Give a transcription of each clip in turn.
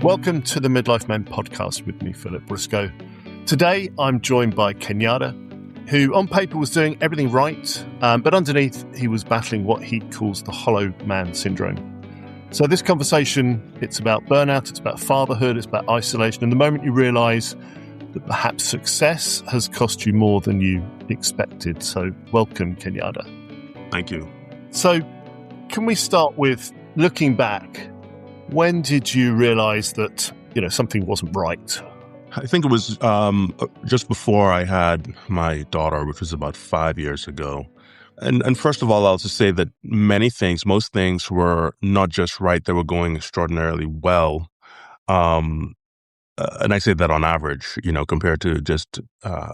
Welcome to the Midlife Men podcast with me, Philip Briscoe. Today, I'm joined by Kenyada, who on paper was doing everything right, but underneath, he was battling what he calls the hollow man syndrome. So this conversation, it's about burnout, it's about fatherhood, it's about isolation, and the moment you realise that perhaps success has cost you more than you expected. So welcome, Kenyada. Thank you. So can we start with looking back? When did you realize that, something wasn't right? I think it was just before I had my daughter, which was about 5 years ago. And first of all, I'll just say that most things were not just right, they were going extraordinarily well. And I say that on average, compared to just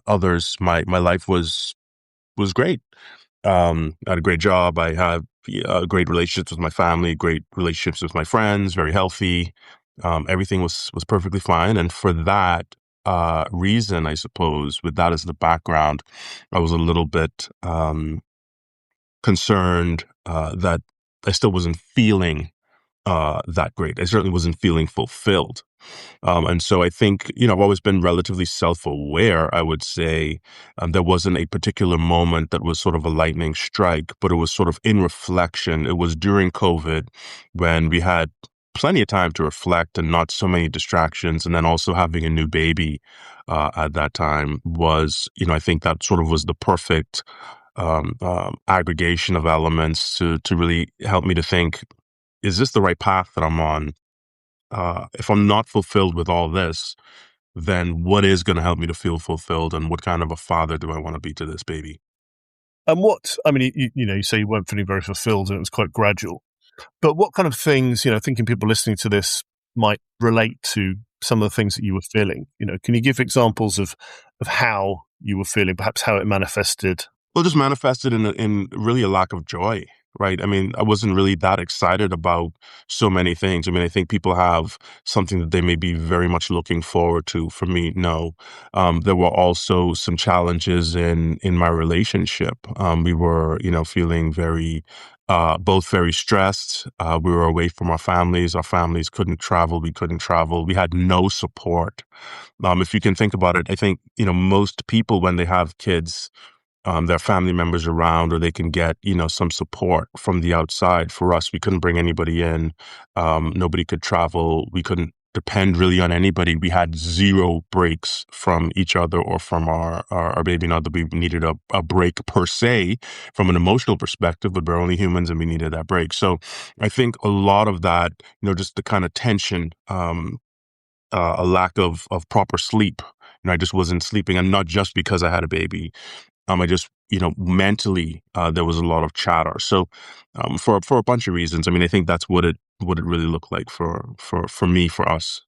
others, my life was great. I had a great job. I had great relationships with my family, great relationships with my friends, very healthy. Everything was perfectly fine. And for that reason, I suppose, with that as the background, I was a little bit concerned that I still wasn't feeling that great. I certainly wasn't feeling fulfilled. And so I think, I've always been relatively self-aware, I would say. There wasn't a particular moment that was sort of a lightning strike, but it was sort of in reflection. It was during COVID when we had plenty of time to reflect and not so many distractions. And then also having a new baby at that time was, I think that sort of was the perfect aggregation of elements to really help me to think, is this the right path that I'm on? If I'm not fulfilled with all this, then what is going to help me to feel fulfilled, and what kind of a father do I want to be to this baby? And you say you weren't feeling very fulfilled and it was quite gradual, but what kind of things, thinking people listening to this might relate to some of the things that you were feeling? Can you give examples of how you were feeling, perhaps how it manifested? Well, just manifested in really a lack of joy, right? I mean, I wasn't really that excited about so many things. I mean, I think people have something that they may be very much looking forward to. For me, no. There were also some challenges in my relationship. We were, feeling both very stressed. We were away from our families. Our families couldn't travel. We couldn't travel. We had no support. If you can think about it, I think, most people, when they have kids, their family members around, or they can get, some support from the outside. For us, we couldn't bring anybody in. Nobody could travel. We couldn't depend really on anybody. We had zero breaks from each other or from our baby. Not that we needed a break per se from an emotional perspective, but we're only humans and we needed that break. So I think a lot of that, just the kind of tension, a lack of proper sleep. I just wasn't sleeping, and not just because I had a baby. I just, mentally, there was a lot of chatter. So, for a bunch of reasons, I mean, I think that's what it really looked like for me, for us.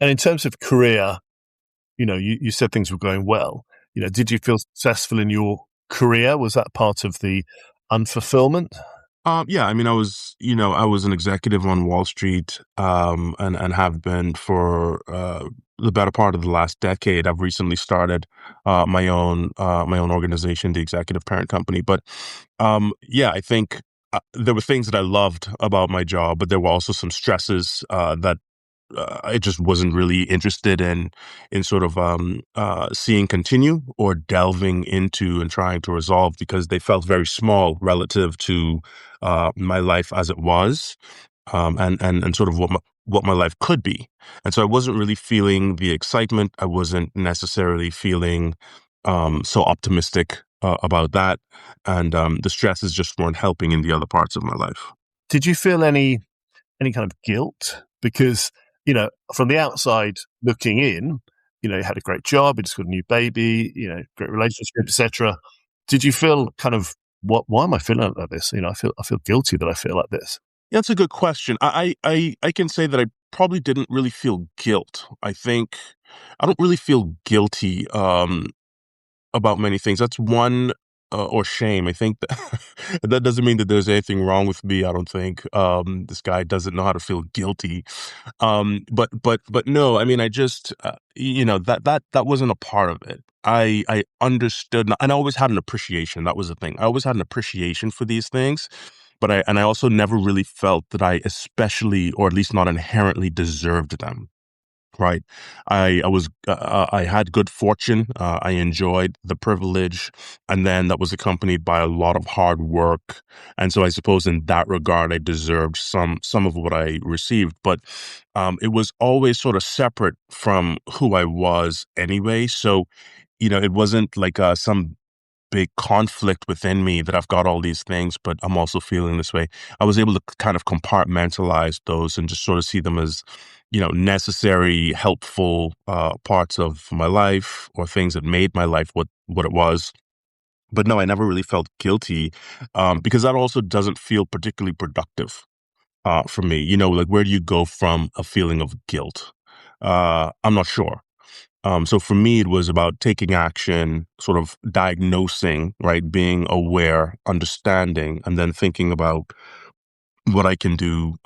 And in terms of career, you said things were going well. Did you feel successful in your career? Was that part of the unfulfillment? Yeah, I mean, I was an executive on Wall Street, and have been for the better part of the last decade. I've recently started my own organization, the Executive Parent Company. But yeah, I think there were things that I loved about my job, but there were also some stresses that I just wasn't really interested in sort of seeing continue or delving into and trying to resolve, because they felt very small relative to my life as it was, and sort of what my life could be. And so I wasn't really feeling the excitement. I wasn't necessarily feeling so optimistic about that, and the stresses just weren't helping in the other parts of my life. Did you feel any kind of guilt? Because, from the outside looking in, you had a great job, you just got a new baby, great relationship, etc. Did you feel kind of, why am I feeling like this? I feel guilty that I feel like this. Yeah, that's a good question. I can say that I probably didn't really feel guilt. I think I don't really feel guilty about many things. That's one, or shame. I think that that doesn't mean that there's anything wrong with me. I don't think this guy doesn't know how to feel guilty. But no, I mean, I just that wasn't a part of it. I understood, and I always had an appreciation. That was the thing. I always had an appreciation for these things, but I also never really felt that I especially, or at least not inherently, deserved them. right? I had good fortune. I enjoyed the privilege, and then that was accompanied by a lot of hard work. And so I suppose in that regard, I deserved some of what I received. But it was always sort of separate from who I was anyway. So it wasn't like some big conflict within me that I've got all these things, but I'm also feeling this way. I was able to kind of compartmentalize those and just sort of see them as, necessary, helpful parts of my life or things that made my life what it was. But no, I never really felt guilty because that also doesn't feel particularly productive for me. Like where do you go from a feeling of guilt? I'm not sure. So for me, it was about taking action, sort of diagnosing, right? Being aware, understanding, and then thinking about what I can do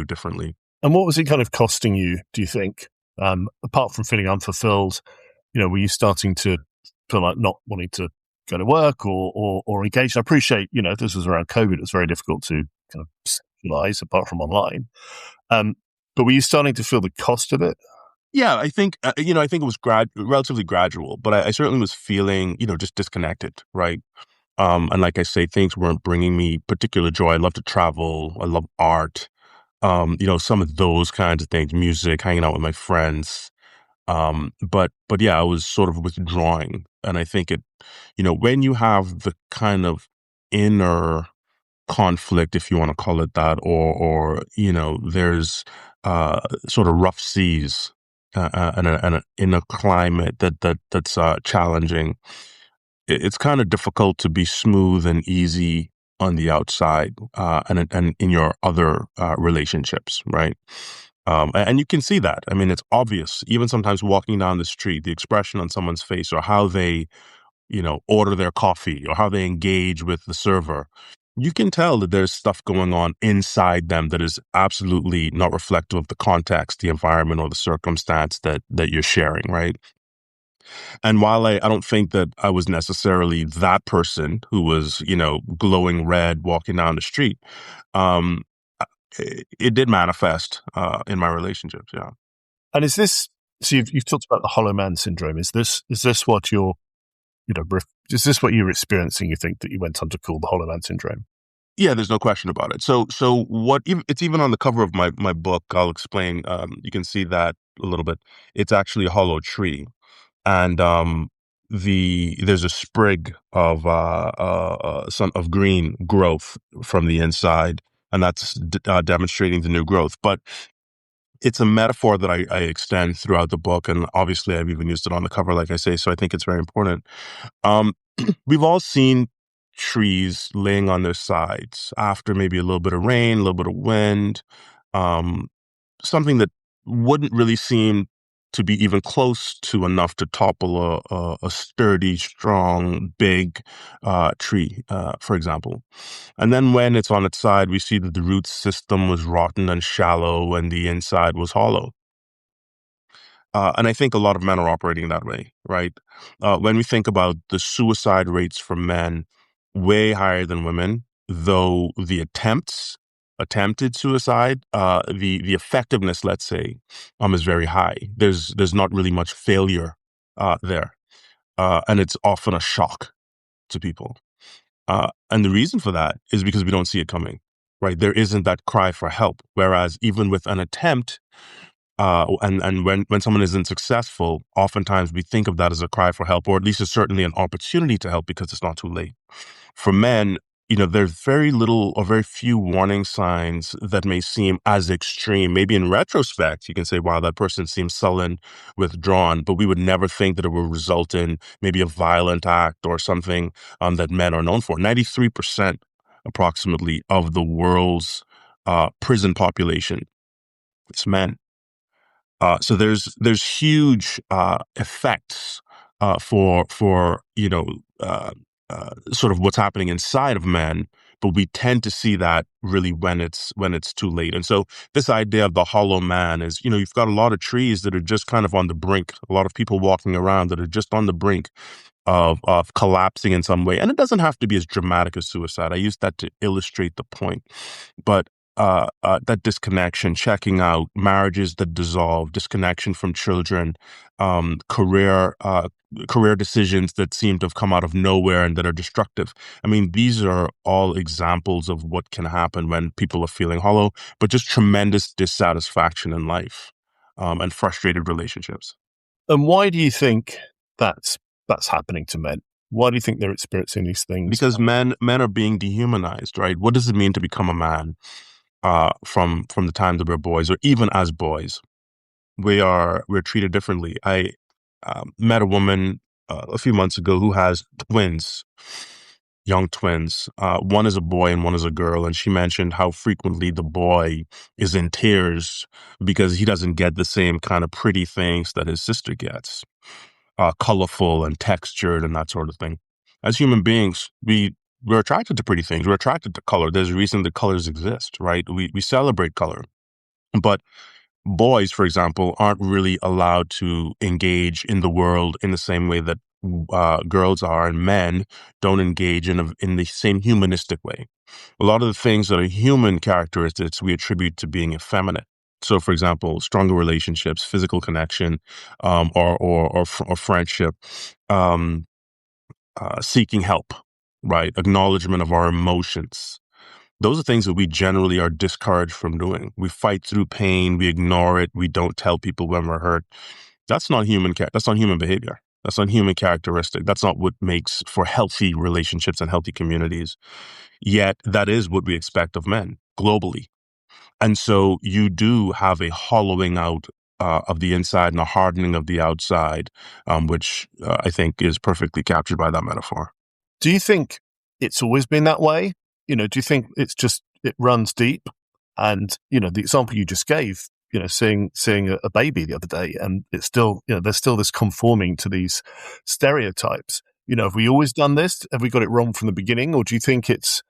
differently. And what was it kind of costing you, do you think? Apart from feeling unfulfilled, were you starting to feel like not wanting to go to work or engage? I appreciate, this was around COVID. It was very difficult to kind of socialize apart from online. But were you starting to feel the cost of it? Yeah, I think I think it was relatively gradual, but I certainly was feeling just disconnected, right? And like I say, things weren't bringing me particular joy. I love to travel. I love art. Some of those kinds of things, music, hanging out with my friends. But yeah, I was sort of withdrawing. And I think when you have the kind of inner conflict, if you want to call it that, or there's sort of rough seas in a climate that's challenging, it's kind of difficult to be smooth and easy on the outside, and in your other relationships, right? And you can see that. I mean, it's obvious. Even sometimes walking down the street, the expression on someone's face, or how they, order their coffee, or how they engage with the server. You can tell that there's stuff going on inside them that is absolutely not reflective of the context, the environment, or the circumstance that you're sharing, right? And while I don't think that I was necessarily that person who was, glowing red walking down the street, um, it did manifest in my relationships. Yeah. And is this, so you've talked about the hollow man syndrome. Is this what you're, is this what you're experiencing, you think, that you went on to call the hollow man syndrome? Yeah, there's no question about it. So it's even on the cover of my book. I'll explain. You can see that a little bit. It's actually a hollow tree, and there's a sprig of some of green growth from the inside, and that's demonstrating the new growth. But it's a metaphor that I extend throughout the book, and obviously I've even used it on the cover, like I say. So I think it's very important. Um, we've all seen trees laying on their sides after maybe a little bit of rain, a little bit of wind, um, something that wouldn't really seem to be even close to enough to topple a sturdy, strong, big tree, for example. And then when it's on its side, we see that the root system was rotten and shallow and the inside was hollow. And I think a lot of men are operating that way, right? When we think about the suicide rates for men, way higher than women, though the attempted suicide, the effectiveness, let's say, is very high. There's not really much failure there, and it's often a shock to people. And the reason for that is because we don't see it coming, right? There isn't that cry for help. Whereas even with an attempt, and when someone isn't successful, oftentimes we think of that as a cry for help, or at least it's certainly an opportunity to help because it's not too late. For men, there's very little or very few warning signs that may seem as extreme. Maybe in retrospect, you can say, wow, that person seems sullen, withdrawn, but we would never think that it would result in maybe a violent act or something that men are known for. 93% approximately of the world's prison population is men. So there's huge effects for sort of what's happening inside of men, but we tend to see that really when it's too late. And so this idea of the hollow man is, you've got a lot of trees that are just kind of on the brink, a lot of people walking around that are just on the brink of collapsing in some way. And it doesn't have to be as dramatic as suicide. I use that to illustrate the point. But that disconnection, checking out, marriages that dissolve, disconnection from children, career decisions that seem to have come out of nowhere and that are destructive. I mean, these are all examples of what can happen when people are feeling hollow, but just tremendous dissatisfaction in life, and frustrated relationships. And why do you think that's happening to men? Why do you think they're experiencing these things? Because men are being dehumanized, right? What does it mean to become a man? From the time that we're boys, or even as boys, we're treated differently. I met a woman a few months ago who has twins, young twins. One is a boy and one is a girl, and she mentioned how frequently the boy is in tears because he doesn't get the same kind of pretty things that his sister gets, colorful and textured and that sort of thing. As human beings, we're attracted to pretty things. We're attracted to color. There's a reason that colors exist, right? We celebrate color. But boys, for example, aren't really allowed to engage in the world in the same way that girls are, and men don't engage in the same humanistic way. A lot of the things that are human characteristics we attribute to being effeminate. So, for example, stronger relationships, physical connection, or friendship, um, seeking help, right? Acknowledgement of our emotions. Those are things that we generally are discouraged from doing. We fight through pain. We ignore it. We don't tell people when we're hurt. That's not that's not human behavior. That's not human characteristic. That's not what makes for healthy relationships and healthy communities. Yet that is what we expect of men globally. And so you do have a hollowing out of the inside and a hardening of the outside, which I think is perfectly captured by that metaphor. Do you think it's always been that way? Do you think it's just it runs deep? And the example you just gave, seeing a baby the other day, and it's still, there's still this conforming to these stereotypes. Have we always done this? Have we got it wrong from the beginning, or do you think it's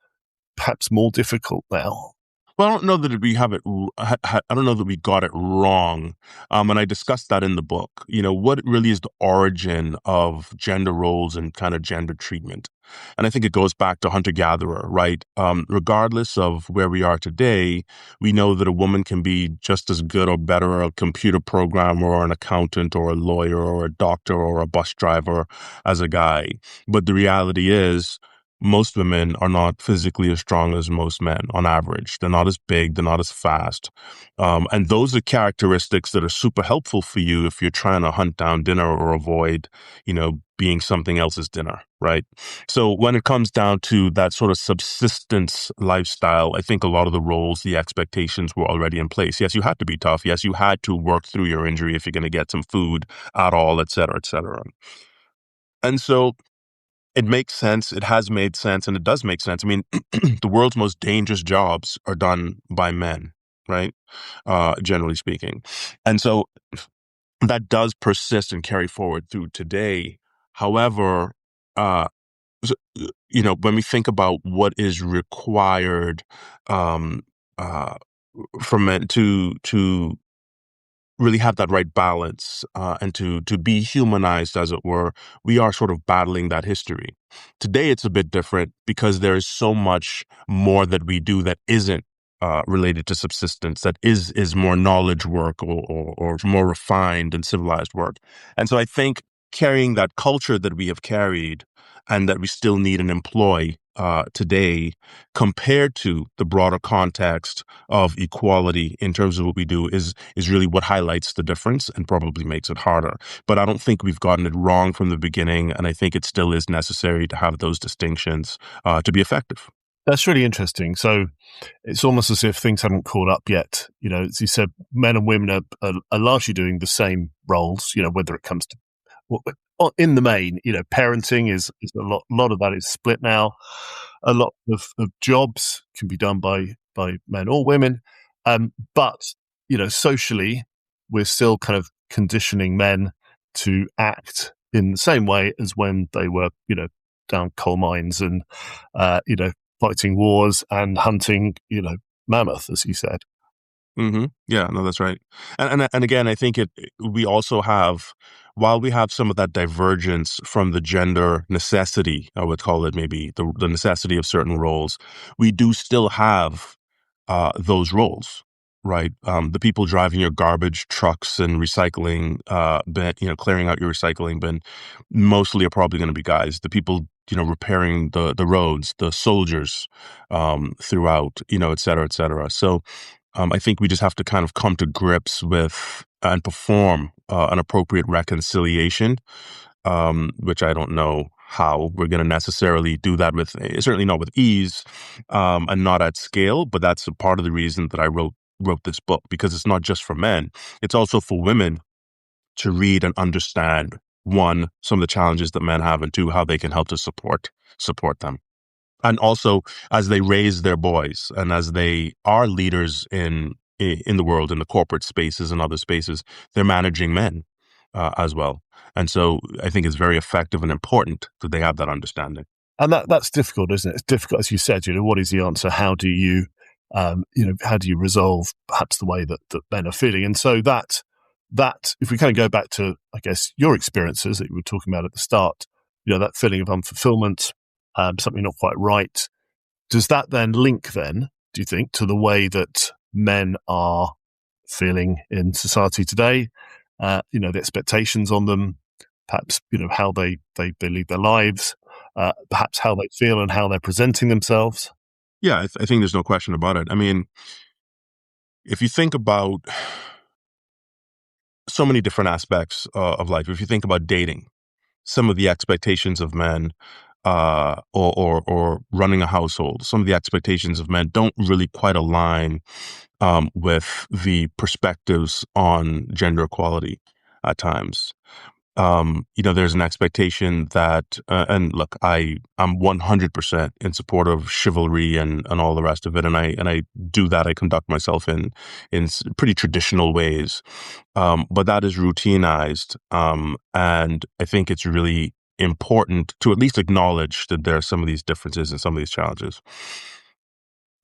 perhaps more difficult now? Well, I don't know that we have it. I don't know that we got it wrong, and I discussed that in the book. What really is the origin of gender roles and kind of gender treatment? And I think it goes back to hunter-gatherer, right? Regardless of where we are today, we know that a woman can be just as good or better a computer programmer or an accountant or a lawyer or a doctor or a bus driver as a guy. But the reality is, most women are not physically as strong as most men on average. They're not as big. They're not as fast. And those are characteristics that are super helpful for you if you're trying to hunt down dinner or avoid, being something else's dinner, right? So when it comes down to that sort of subsistence lifestyle, I think a lot of the roles, the expectations were already in place. Yes, you had to be tough. Yes, you had to work through your injury if you're going to get some food at all, et cetera, et cetera. And so it makes sense. It has made sense, and it does make sense. I mean, the world's most dangerous jobs are done by men, right? Generally speaking. And so that does persist and carry forward through today. However, uh, when we think about what is required um, uh, from men to really have that right balance, and to be humanized, as it were, we are sort of battling that history. Today, it's a bit different because there is so much more that we do that isn't related to subsistence, that is more knowledge work, or more refined and civilized work. And so I think carrying that culture that we have carried and that we still need and employ today, compared to the broader context of equality in terms of what we do, is really what highlights the difference and probably makes it harder. But I don't think we've gotten it wrong from the beginning, and I think it still is necessary to have those distinctions to be effective. That's really interesting. So it's almost as if things haven't caught up yet. As you said, men and women are largely doing the same roles, whether it comes to, in the main, parenting is a lot of that is split now. A lot of jobs can be done by men or women. But, socially, we're still kind of conditioning men to act in the same way as when they were, down coal mines and, fighting wars and hunting, mammoth, as you said. Yeah, no, that's right. And again, I think we also have, while we have some of that divergence from the gender necessity, I would call it maybe the necessity of certain roles, we do still have those roles, right? The people driving your garbage trucks and recycling bin, clearing out your recycling bin, mostly are probably going to be guys. The people, repairing the roads, the soldiers throughout, et cetera, et cetera. So I think we just have to kind of come to grips with and perform an appropriate reconciliation, which I don't know how we're going to necessarily do that with, certainly not with ease, and not at scale. But that's a part of the reason that I wrote this book, because it's not just for men; it's also for women to read and understand, one, some of the challenges that men have, and two, how they can help to support them. And also, as they raise their boys and as they are leaders in the world, in the corporate spaces and other spaces, they're managing men as well. And so I think it's very effective and important that they have that understanding. And that's difficult, isn't it? It's difficult, as you said. What is the answer? How do you, how do you resolve perhaps the way that men are feeling? And so that if we kind of go back to, I guess, your experiences that you were talking about at the start, that feeling of unfulfillment, something not quite right. Does that then link then, do you think, to the way that men are feeling in society today? The expectations on them, perhaps, how they lead their lives, perhaps how they feel and how they're presenting themselves. Yeah, I think there's no question about it. I mean, if you think about so many different aspects of life, if you think about dating, some of the expectations of men, or running a household, some of the expectations of men don't really quite align with the perspectives on gender equality at times. There's an expectation that, and look, I'm 100% in support of chivalry and all the rest of it. And I do that. I conduct myself in pretty traditional ways. But that is routinized. And I think it's really important to at least acknowledge that there are some of these differences and some of these challenges.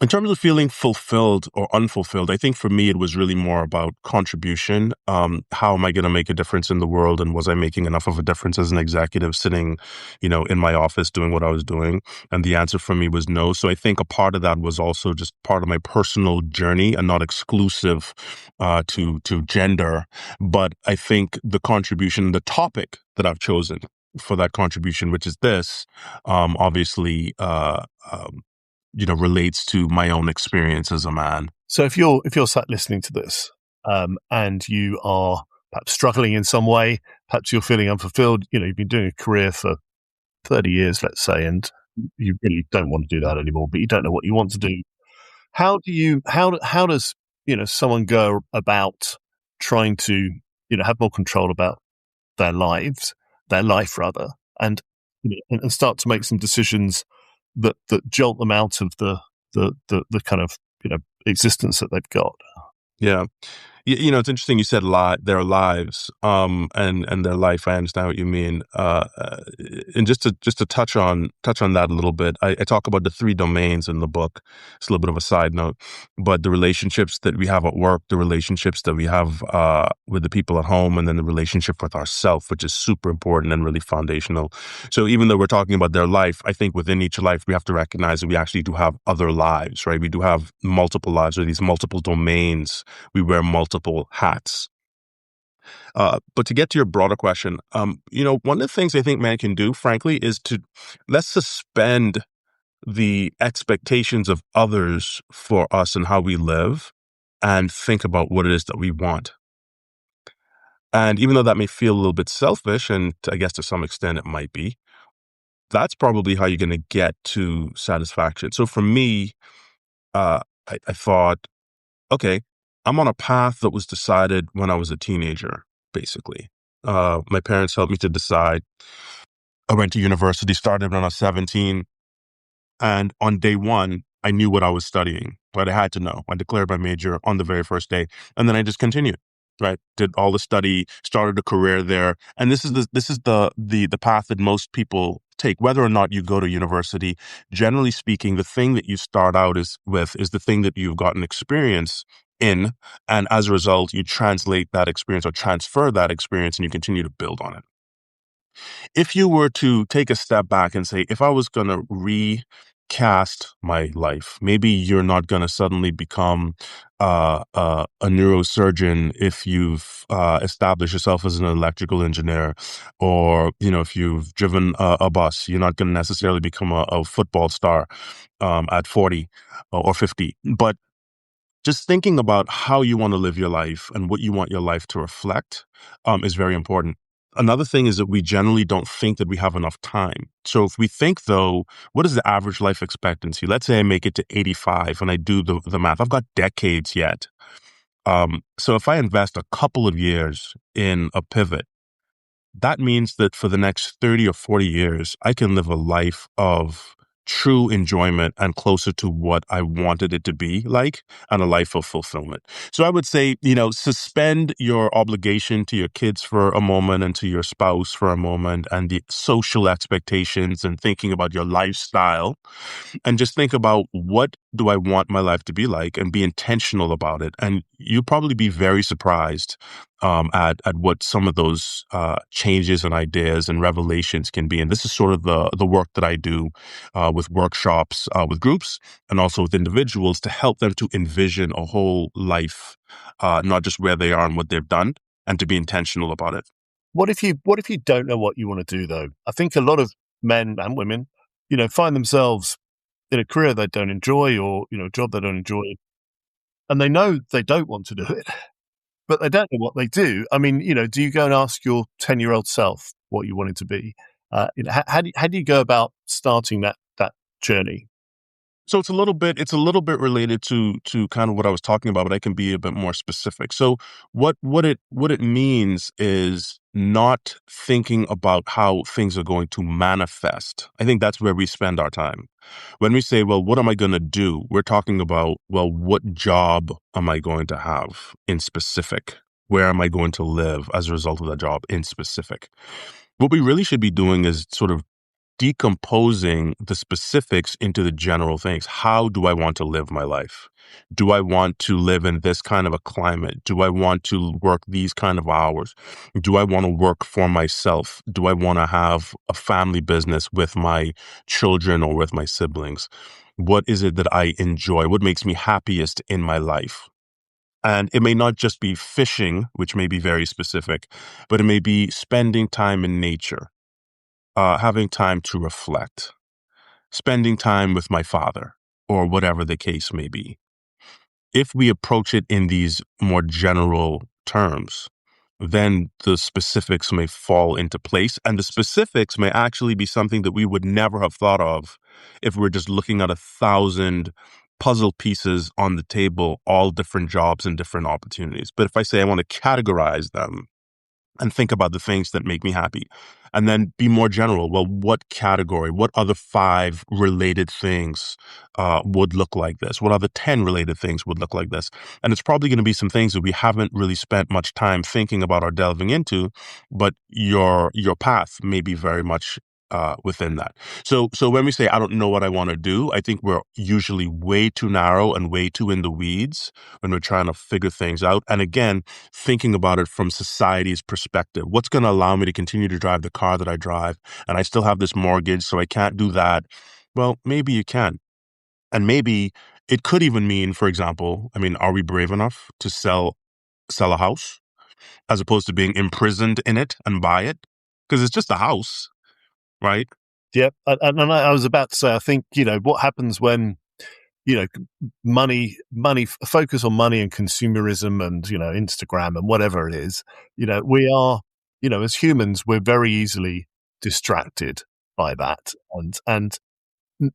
In terms of feeling fulfilled or unfulfilled, I think for me, it was really more about contribution. How am I going to make a difference in the world? And was I making enough of a difference as an executive sitting, in my office doing what I was doing? And the answer for me was no. So I think a part of that was also just part of my personal journey and not exclusive to gender. But I think the contribution, the topic that I've chosen for that contribution, which is this, obviously, relates to my own experience as a man. So if you're sat listening to this, and you are perhaps struggling in some way, perhaps you're feeling unfulfilled, you've been doing a career for 30 years, let's say, and you really don't want to do that anymore, but you don't know what you want to do. How does, someone go about trying to, have more control about their life rather, and, and start to make some decisions that jolt them out of the kind of, existence that they've got? Yeah. It's interesting you said their lives, and their life. I understand what you mean. And just to touch on that a little bit, I talk about the three domains in the book. It's a little bit of a side note, but the relationships that we have at work, the relationships that we have with the people at home, and then the relationship with ourself, which is super important and really foundational. So even though we're talking about their life, I think within each life, we have to recognize that we actually do have other lives, right? We do have multiple lives, or these multiple domains. We wear multiple hats. But to get to your broader question, one of the things I think man can do, frankly, is to let's suspend the expectations of others for us and how we live, and think about what it is that we want. And even though that may feel a little bit selfish, and I guess to some extent it might be, that's probably how you're going to get to satisfaction. So for me, I thought, okay, I'm on a path that was decided when I was a teenager, basically. My parents helped me to decide. I went to university, started when I was 17. And on day one, I knew what I was studying, right? I had to know. I declared my major on the very first day. And then I just continued, right? Did all the study, started a career there. And this is the path that most people take, whether or not you go to university. Generally speaking, the thing that you start out is the thing that you've gotten experience in. And as a result, you translate that experience or transfer that experience, and you continue to build on it. If you were to take a step back and say, if I was going to cast my life. Maybe you're not going to suddenly become a neurosurgeon if you've established yourself as an electrical engineer, or if you've driven a bus. You're not going to necessarily become a football star at 40 or 50. But just thinking about how you want to live your life and what you want your life to reflect is very important. Another thing is that we generally don't think that we have enough time. So if we think, though, what is the average life expectancy? Let's say I make it to 85 and I do the math. I've got decades yet. So if I invest a couple of years in a pivot, that means that for the next 30 or 40 years, I can live a life of true enjoyment and closer to what I wanted it to be like, and a life of fulfillment. So I would say, suspend your obligation to your kids for a moment and to your spouse for a moment, and the social expectations, and thinking about your lifestyle, and just think about, what do I want my life to be like, and be intentional about it. And you'll probably be very surprised at what some of those changes and ideas and revelations can be. And this is sort of the work that I do with workshops, with groups, and also with individuals, to help them to envision a whole life, not just where they are and what they've done, and to be intentional about it. What if you don't know what you want to do, though? I think a lot of men and women, find themselves in a career they don't enjoy, or a job they don't enjoy, and they know they don't want to do it, but they don't know what they do. I mean, do you go and ask your 10-year-old self what you wanted to be? How do you go about starting that journey? So it's a little bit related to kind of what I was talking about, but I can be a bit more specific. So what it means is not thinking about how things are going to manifest. I think that's where we spend our time. When we say, well, what am I going to do? We're talking about, well, what job am I going to have in specific? Where am I going to live as a result of that job in specific? What we really should be doing is sort of decomposing the specifics into the general things. How do I want to live my life? Do I want to live in this kind of a climate? Do I want to work these kind of hours? Do I want to work for myself? Do I want to have a family business with my children or with my siblings? What is it that I enjoy? What makes me happiest in my life? And it may not just be fishing, which may be very specific, but it may be spending time in nature, having time to reflect, spending time with my father, or whatever the case may be. If we approach it in these more general terms, then the specifics may fall into place. And the specifics may actually be something that we would never have thought of if we're just looking at 1,000 puzzle pieces on the table, all different jobs and different opportunities. But if I say I want to categorize them and think about the things that make me happy, and then be more general. Well, what category, what other 5 related things would look like this? What other 10 related things would look like this? And it's probably going to be some things that we haven't really spent much time thinking about or delving into, but your path may be very much within that. So when we say, I don't know what I want to do, I think we're usually way too narrow and way too in the weeds when we're trying to figure things out. And again, thinking about it from society's perspective. What's going to allow me to continue to drive the car that I drive? And I still have this mortgage, so I can't do that. Well, maybe you can. And maybe it could even mean, for example, I mean, are we brave enough to sell a house as opposed to being imprisoned in it and buy it? Because it's just a house, right? Yeah, and I was about to say, I think what happens when money focus on money and consumerism and Instagram and whatever it is. We are as humans, we're very easily distracted by that, and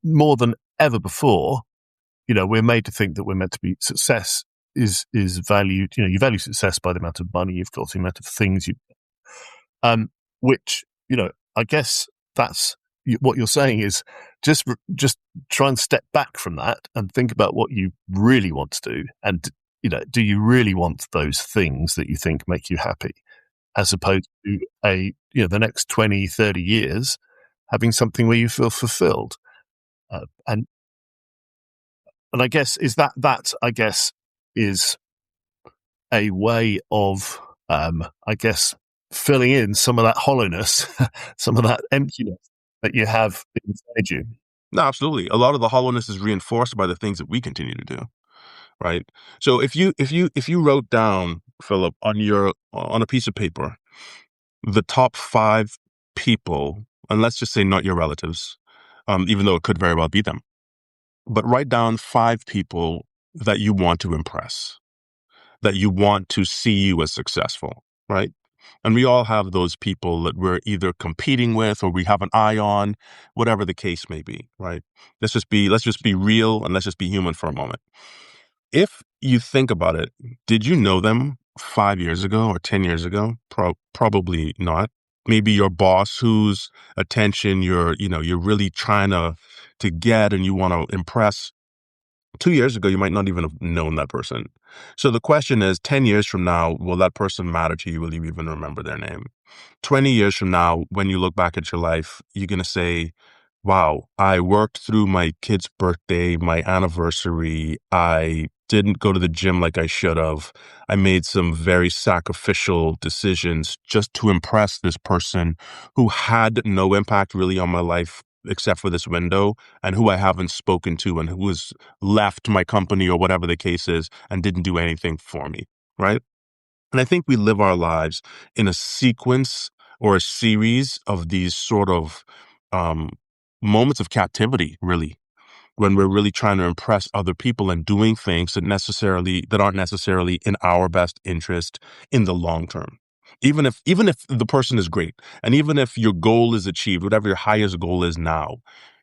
more than ever before, we're made to think that we're meant to be success is valued. You value success by the amount of money you've got, the amount of things you which I guess that's what you're saying is just try and step back from that and think about what you really want to do. And, do you really want those things that you think make you happy, as opposed to the next 20, 30 years having something where you feel fulfilled? And I guess I guess is a way of, filling in some of that hollowness, some of that emptiness that you have inside you. No, absolutely. A lot of the hollowness is reinforced by the things that we continue to do, right? So if you wrote down, Philip, on a piece of paper, the top 5 people, and let's just say not your relatives, even though it could very well be them, but write down 5 people that you want to impress, that you want to see you as successful, right? And we all have those people that we're either competing with or we have an eye on, whatever the case may be, right? Let's just be real and let's just be human for a moment. If you think about it, did you know them 5 years ago or 10 years ago? Probably not. Maybe your boss whose attention you're really trying to get and you want to impress. 2 years ago, you might not even have known that person. So the question is, 10 years from now, will that person matter to you? Will you even remember their name? 20 years from now, when you look back at your life, you're going to say, wow, I worked through my kid's birthday, my anniversary. I didn't go to the gym like I should have. I made some very sacrificial decisions just to impress this person who had no impact really on my life except for this window, and who I haven't spoken to, and who has left my company or whatever the case is and didn't do anything for me, right? And I think we live our lives in a sequence or a series of these sort of um, moments of captivity, really, when we're really trying to impress other people and doing things that aren't necessarily in our best interest in the long term. Even if the person is great, and even if your goal is achieved, whatever your highest goal is now,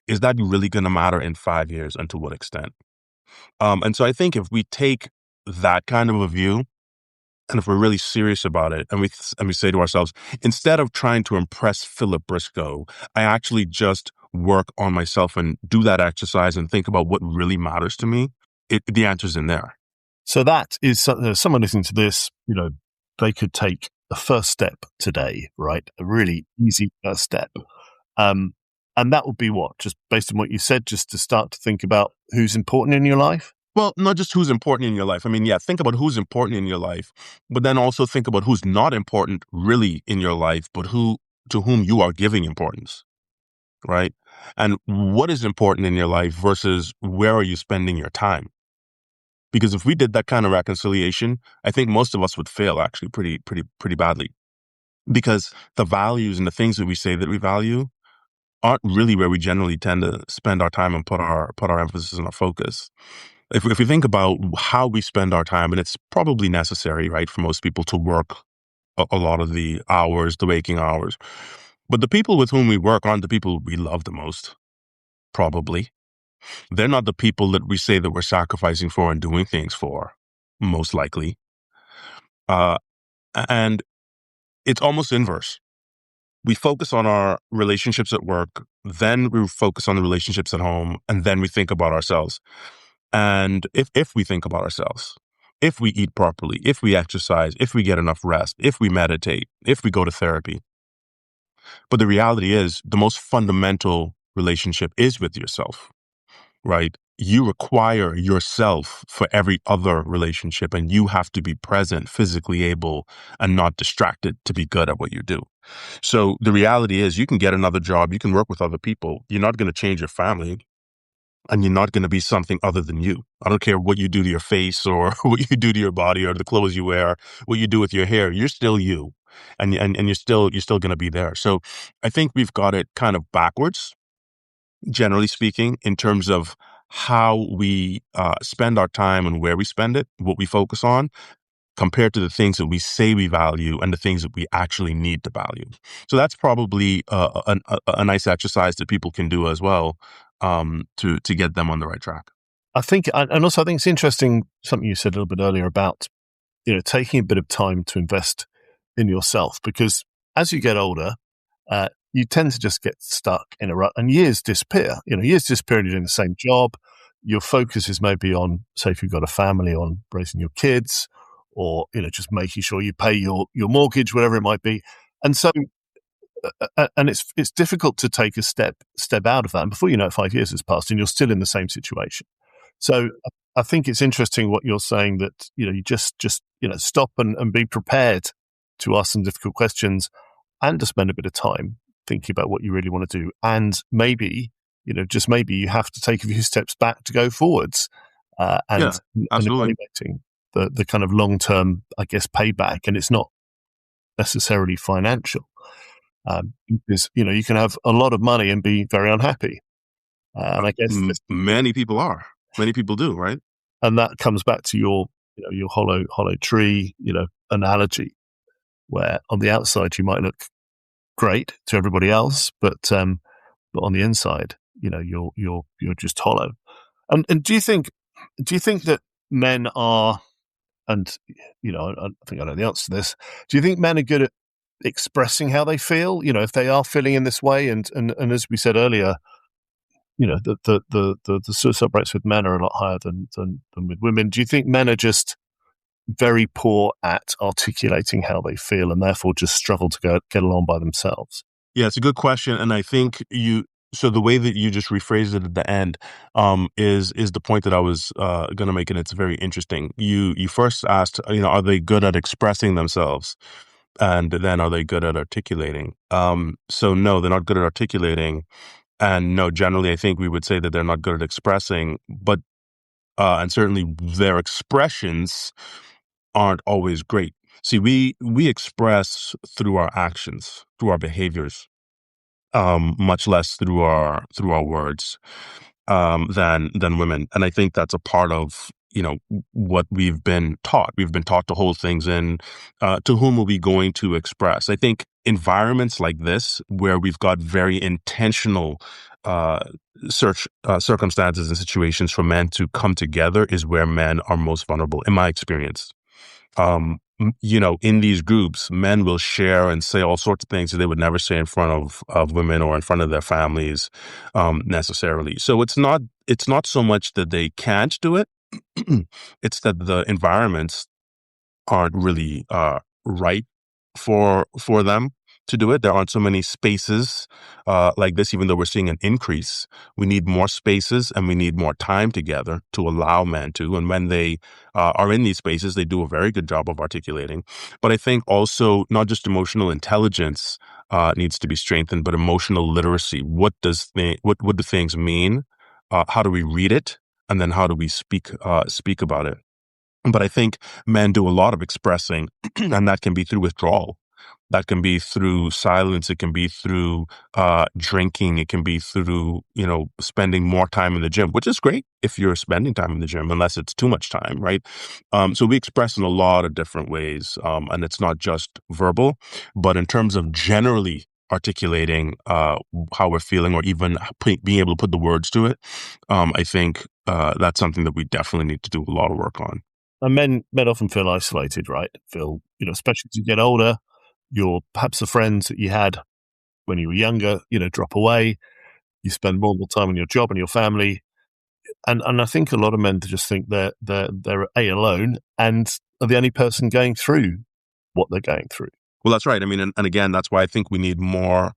is that really going to matter in 5 years, and to what extent? And so I think if we take that kind of a view, and if we're really serious about it, and we say to ourselves, instead of trying to impress Philip Briscoe, I actually just work on myself and do that exercise and think about what really matters to me, the answer's in there. So that is someone listening to this, they could take a first step today, right? A really easy first step. And that would be what? Just based on what you said, just to start to think about who's important in your life? Well, not just who's important in your life. I mean, yeah, think about who's important in your life, but then also think about who's not important really in your life, but to whom you are giving importance, right? And what is important in your life versus where are you spending your time? Because if we did that kind of reconciliation, I think most of us would fail actually pretty badly. Because the values and the things that we say that we value aren't really where we generally tend to spend our time and put our emphasis and our focus. If we think about how we spend our time, and it's probably necessary, right, for most people to work a lot of the hours, the waking hours. But the people with whom we work aren't the people we love the most, probably. They're not the people that we say that we're sacrificing for and doing things for, most likely. Uh, and it's almost inverse. We focus on our relationships at work, then we focus on the relationships at home, and then we think about ourselves. And if we think about ourselves, if we eat properly, if we exercise, if we get enough rest, if we meditate, if we go to therapy. But the reality is the most fundamental relationship is with yourself, right? You require yourself for every other relationship, and you have to be present, physically able, and not distracted to be good at what you do. So the reality is you can get another job, you can work with other people. You're not going to change your family, and you're not going to be something other than you. I don't care what you do to your face or what you do to your body or the clothes you wear, what you do with your hair. You're still you, and you're still going to be there. So I think we've got it kind of backwards, generally speaking, in terms of how we spend our time and where we spend it, what we focus on, compared to the things that we say we value and the things that we actually need to value. So that's probably a nice exercise that people can do as well, to get them on the right track. I think, and also I think it's interesting, something you said a little bit earlier about, taking a bit of time to invest in yourself, because as you get older, you tend to just get stuck in a rut and years disappear. Years disappear and you're doing the same job. Your focus is maybe on, say, if you've got a family, on raising your kids, or, just making sure you pay your mortgage, whatever it might be. And so, and it's difficult to take a step out of that. And before you know it, 5 years has passed and you're still in the same situation. So I think it's interesting what you're saying, that, you just stop and be prepared to ask some difficult questions and to spend a bit of time thinking about what you really want to do. And maybe just maybe you have to take a few steps back to go forwards, Yeah, and absolutely. evaluating the kind of long term, I guess, payback, and it's not necessarily financial, because you can have a lot of money and be very unhappy, and I guess Many people are. Many people do, right? and that comes back to your hollow tree analogy, where on the outside you might look great to everybody else, but on the inside, you're just hollow. And do you think that men are, and I think I know the answer to this. Do you think men are good at expressing how they feel? If they are feeling in this way, and as we said earlier, the suicide rates with men are a lot higher than with women. Do you think men are just very poor at articulating how they feel and therefore just struggle to get along by themselves? Yeah, it's a good question, and I think so the way that you just rephrased it at the end, is the point that I was going to make, and it's very interesting. You first asked, are they good at expressing themselves, and then are they good at articulating? So no, they're not good at articulating, and no, generally, I think we would say that they're not good at expressing, but and certainly their expressions aren't always great. See, we express through our actions, through our behaviors, much less through our words, than women. And I think that's a part of what we've been taught. We've been taught to hold things in. To whom are we going to express? I think environments like this, where we've got very intentional uh, circumstances and situations for men to come together, is where men are most vulnerable, in my experience. In these groups, men will share and say all sorts of things that they would never say in front of women or in front of their families, necessarily. So it's not so much that they can't do it; it's that the environments aren't really right for them to do it. There aren't so many spaces like this, even though we're seeing an increase. We need more spaces and we need more time together to allow men to. And when they are in these spaces, they do a very good job of articulating. But I think also not just emotional intelligence needs to be strengthened, but emotional literacy. What do things mean? How do we read it? And then how do we speak about it? But I think men do a lot of expressing, and that can be through withdrawal. That can be through silence. It can be through drinking. It can be through, spending more time in the gym, which is great if you're spending time in the gym, unless it's too much time, right? So we express in a lot of different ways, and it's not just verbal, but in terms of generally articulating how we're feeling, or even being able to put the words to it, I think that's something that we definitely need to do a lot of work on. And men often feel isolated, right? Feel, especially as you get older, perhaps the friends that you had when you were younger, drop away. You spend more and more time on your job and your family, and I think a lot of men just think they're alone and are the only person going through what they're going through. Well, that's right. I mean, and again, that's why I think we need more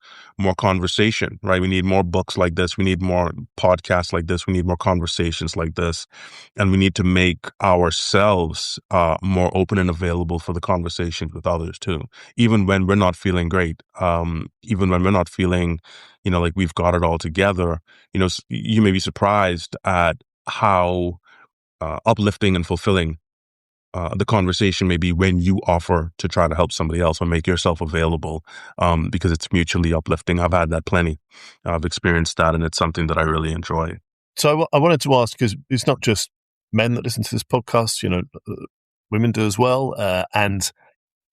conversation, right? We need more books like this. We need more podcasts like this. We need more conversations like this, and we need to make ourselves more open and available for the conversations with others too. Even when we're not feeling great, even when we're not feeling, like we've got it all together. You may be surprised at how uplifting and fulfilling the conversation may be when you offer to try to help somebody else or make yourself available, because it's mutually uplifting. I've had that plenty. I've experienced that, and it's something that I really enjoy. So I wanted to ask, because it's not just men that listen to this podcast, women do as well, and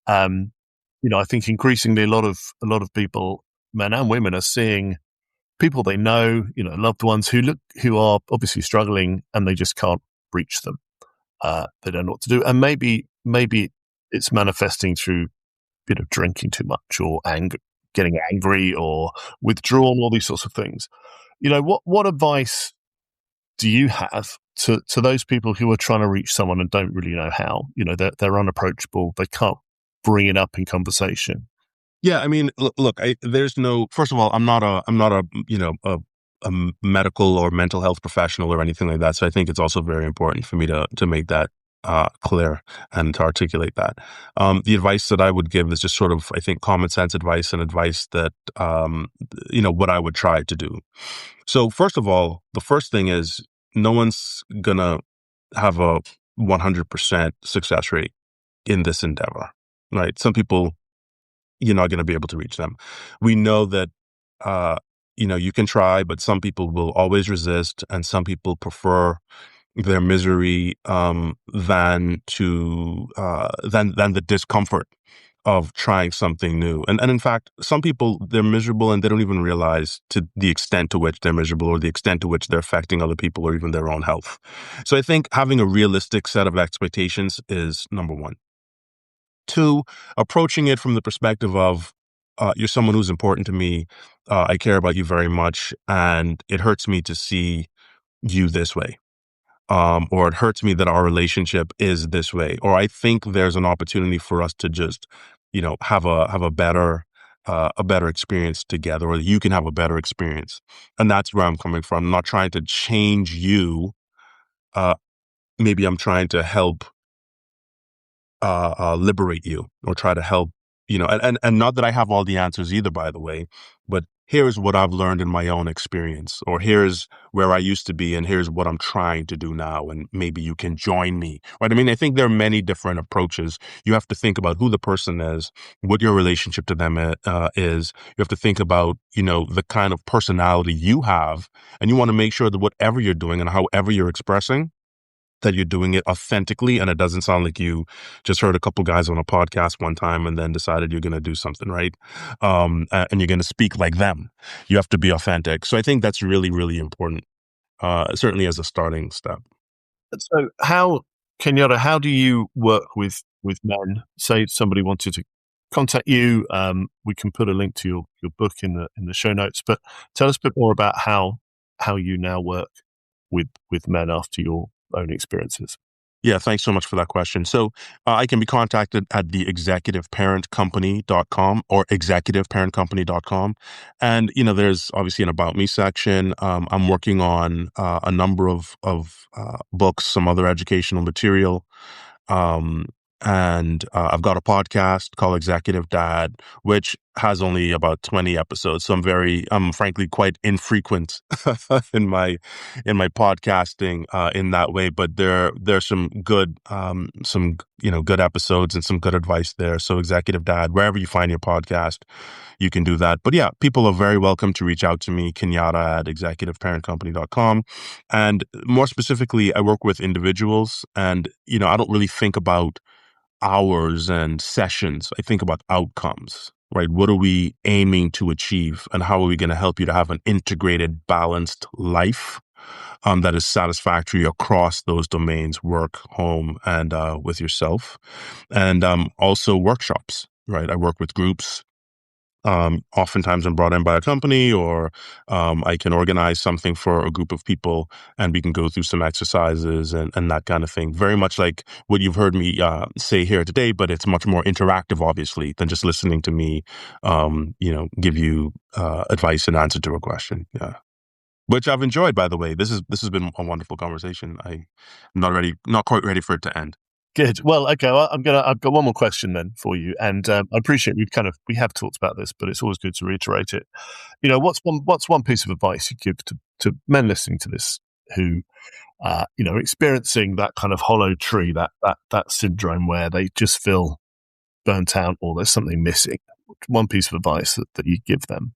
um, I think increasingly a lot of people, men and women, are seeing people they know, loved ones who are obviously struggling, and they just can't reach them. They don't know what to do, and maybe it's manifesting through drinking too much, or getting angry, or withdrawn, all these sorts of things. What advice do you have to those people who are trying to reach someone and don't really know how? They're unapproachable. They can't bring it up in conversation. Yeah, I mean, look, there's no. First of all, I'm not a medical or mental health professional or anything like that. So I think it's also very important for me to make that clear and to articulate that. The advice that I would give is just sort of, I think, common sense advice and advice that, what I would try to do. So first of all, the first thing is no one's gonna have a 100% success rate in this endeavor, right? Some people, you're not going to be able to reach them. We know that, uh, you can try, but some people will always resist, and some people prefer their misery than the discomfort of trying something new. And in fact, some people, they're miserable and they don't even realize to the extent to which they're miserable or the extent to which they're affecting other people or even their own health. So I think having a realistic set of expectations is number one. Two, approaching it from the perspective of, you're someone who's important to me. I care about you very much, and it hurts me to see you this way. Or it hurts me that our relationship is this way. Or I think there's an opportunity for us to just, have a better experience together, or you can have a better experience. And that's where I'm coming from. I'm not trying to change you. Uh, Maybe I'm trying to help liberate you or try to help, and not that I have all the answers either, by the way, but here's what I've learned in my own experience, or here's where I used to be, and here's what I'm trying to do now. And maybe you can join me, right? I mean, I think there are many different approaches. You have to think about who the person is, what your relationship to them is. You have to think about, the kind of personality you have, and you want to make sure that whatever you're doing and however you're expressing, that you're doing it authentically and it doesn't sound like you just heard a couple guys on a podcast one time and then decided you're going to do something, right? And you're going to speak like them. You have to be authentic. So I think that's really, really important, certainly as a starting step. So, Kenyatta, how do you work with men? Say somebody wanted to contact you, we can put a link to your book in the show notes. But tell us a bit more about how you now work with men after your own experiences. Yeah, thanks so much for that question. So I can be contacted at the executiveparentcompany.com or executiveparentcompany.com. And, there's obviously an About Me section. I'm working on a number of books, some other educational material. Um, and I've got a podcast called Executive Dad, which has only about 20 episodes. So I'm frankly quite infrequent in my podcasting in that way. But there's some good episodes and some good advice there. So Executive Dad, wherever you find your podcast, you can do that. But yeah, people are very welcome to reach out to me, Kenyada at executiveparentcompany.com. And more specifically, I work with individuals, and, I don't really think about hours and sessions. I think about outcomes, right? What are we aiming to achieve, and how are we going to help you to have an integrated, balanced life that is satisfactory across those domains: work, home, and with yourself. And also workshops, right? I work with groups. Oftentimes I'm brought in by a company, or I can organize something for a group of people, and we can go through some exercises and that kind of thing. Very much like what you've heard me say here today, but it's much more interactive, obviously, than just listening to me, give you advice and answer to a question. Yeah. Which I've enjoyed, by the way. This has been a wonderful conversation. I'm not quite ready for it to end. Good. Well, okay. Well, I've got one more question then for you, and I appreciate we have talked about this, but it's always good to reiterate it. What's one piece of advice you give to men listening to this who, are experiencing that kind of hollow tree, that syndrome where they just feel burnt out or there's something missing? One piece of advice that you give them.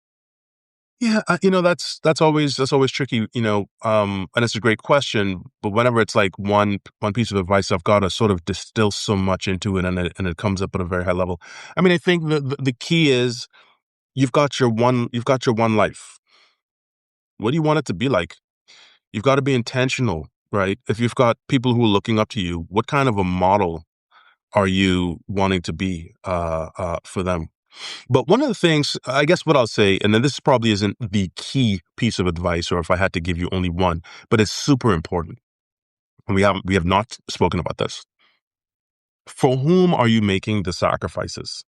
Yeah, that's always tricky, and it's a great question. But whenever it's like one piece of advice, I've got to sort of distill so much into it, and it comes up at a very high level. I mean, I think the key is you've got your one life. What do you want it to be like? You've got to be intentional, right? If you've got people who are looking up to you, what kind of a model are you wanting to be for them? But one of the things, I guess what I'll say, and then this probably isn't the key piece of advice, or if I had to give you only one, but it's super important. And we have not spoken about this. For whom are you making the sacrifices?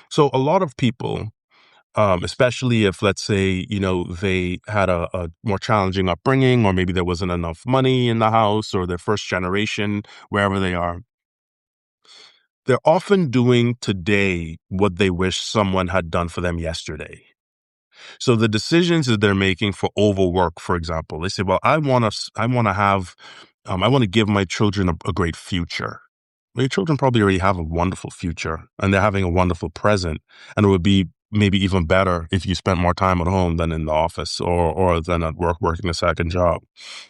So a lot of people especially if, let's say, they had a more challenging upbringing, or maybe there wasn't enough money in the house, or their first generation, wherever they are. They're often doing today what they wish someone had done for them yesterday. So the decisions that they're making for overwork, for example, they say, well, I want to give my children a great future. Well, your children probably already have a wonderful future, and they're having a wonderful present. And it would be maybe even better if you spent more time at home than in the office, or than at work working a second job,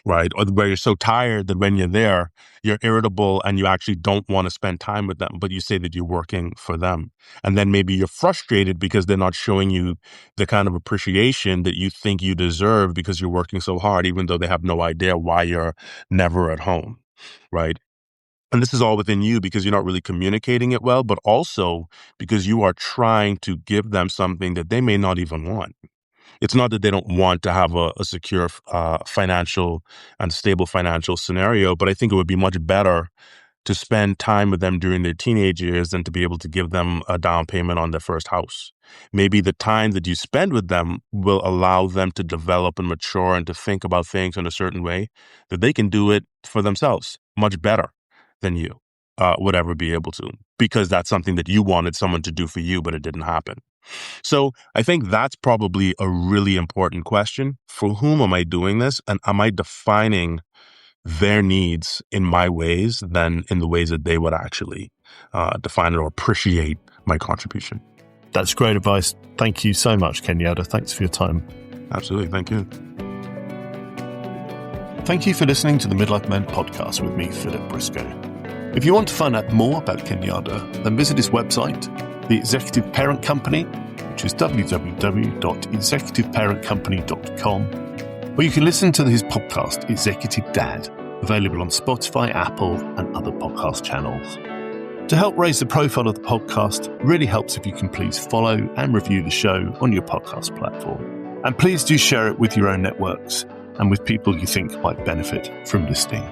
right? Or where you're so tired that when you're there, you're irritable and you actually don't want to spend time with them, but you say that you're working for them. And then maybe you're frustrated because they're not showing you the kind of appreciation that you think you deserve because you're working so hard, even though they have no idea why you're never at home, right? And this is all within you because you're not really communicating it well, but also because you are trying to give them something that they may not even want. It's not that they don't want to have a secure financial and stable financial scenario, but I think it would be much better to spend time with them during their teenage years than to be able to give them a down payment on their first house. Maybe the time that you spend with them will allow them to develop and mature and to think about things in a certain way that they can do it for themselves much better than you would ever be able to, because that's something that you wanted someone to do for you, but it didn't happen. So I think that's probably a really important question. For whom am I doing this? And am I defining their needs in my ways than in the ways that they would actually define it or appreciate my contribution? That's great advice. Thank you so much, Kenyada. Thanks for your time. Absolutely. Thank you. Thank you for listening to the Midlife Men podcast with me, Philip Briscoe. If you want to find out more about Kenyada, then visit his website, The Executive Parent Company, which is www.executiveparentcompany.com, or you can listen to his podcast, Executive Dad, available on Spotify, Apple, and other podcast channels. To help raise the profile of the podcast, it really helps if you can please follow and review the show on your podcast platform. And please do share it with your own networks and with people you think might benefit from listening.